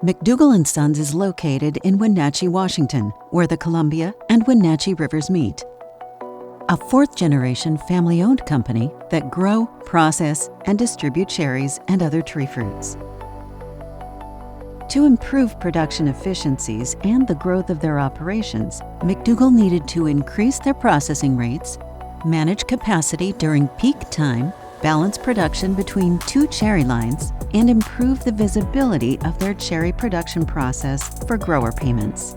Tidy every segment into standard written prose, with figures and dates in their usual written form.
McDougall Sons is located in Wenatchee, Washington, where the Columbia and Wenatchee rivers meet. A fourth-generation family-owned company that grow, process, and distribute cherries and other tree fruits. To improve production efficiencies and the growth of their operations, McDougall needed to increase their processing rates, manage capacity during peak time, balance production between two cherry lines, and improve the visibility of their cherry production process for grower payments.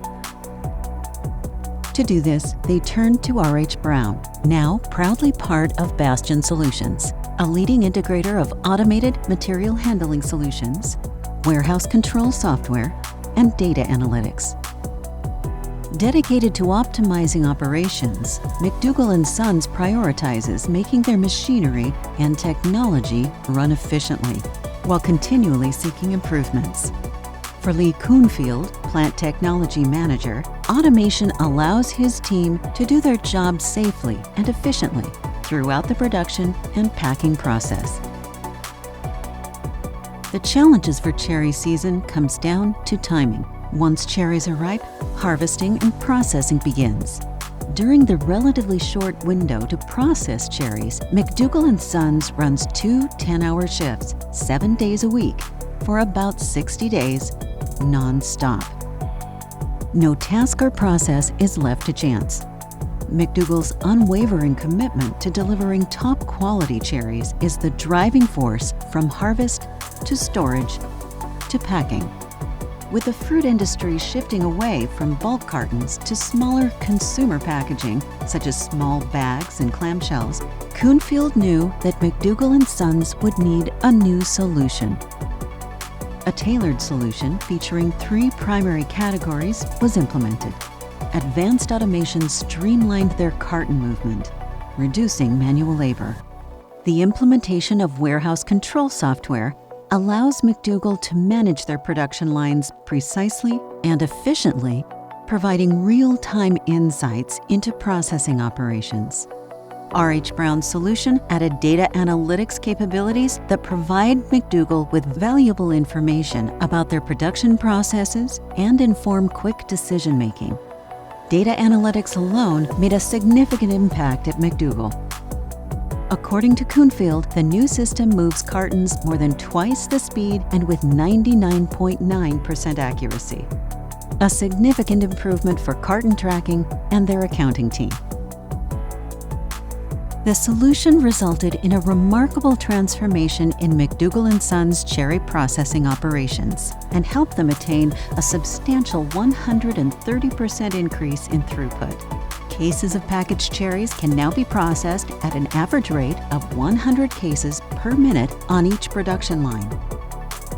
To do this, they turned to R.H. Brown, now proudly part of Bastian Solutions, a leading integrator of automated material handling solutions, warehouse control software, and data analytics. Dedicated to optimizing operations, McDougall Sons prioritizes making their machinery and technology run efficiently, while continually seeking improvements. For Lee Kuhnfield, Plant Technology Manager, automation allows his team to do their job safely and efficiently throughout the production and packing process. The challenges for cherry season comes down to timing. Once cherries are ripe, harvesting and processing begins. During the relatively short window to process cherries, McDougall Sons runs 2 10-hour shifts, 7 days a week, for about 60 days, non-stop. No task or process is left to chance. McDougall's unwavering commitment to delivering top-quality cherries is the driving force from harvest to storage to packing. With the fruit industry shifting away from bulk cartons to smaller consumer packaging, such as small bags and clamshells, Kuhnfield knew that McDougall Sons would need a new solution. A tailored solution featuring 3 primary categories was implemented. Advanced automation streamlined their carton movement, reducing manual labor. The implementation of warehouse control software allows McDougall to manage their production lines precisely and efficiently, providing real-time insights into processing operations. R.H. Brown's solution added data analytics capabilities that provide McDougall with valuable information about their production processes and inform quick decision-making. Data analytics alone made a significant impact at McDougall. According to Kuhnfield, the new system moves cartons more than twice the speed and with 99.9% accuracy. A significant improvement for carton tracking and their accounting team. The solution resulted in a remarkable transformation in McDougall Sons cherry processing operations and helped them attain a substantial 130% increase in throughput. Cases of packaged cherries can now be processed at an average rate of 100 cases per minute on each production line.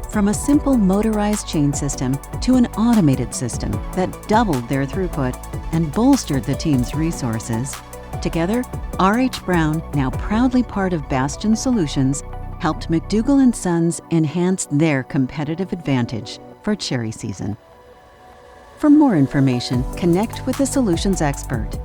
From a simple motorized chain system to an automated system that doubled their throughput and bolstered the team's resources, together, R.H. Brown, now proudly part of Bastian Solutions, helped McDougall Sons enhance their competitive advantage for cherry season. For more information, connect with the solutions expert.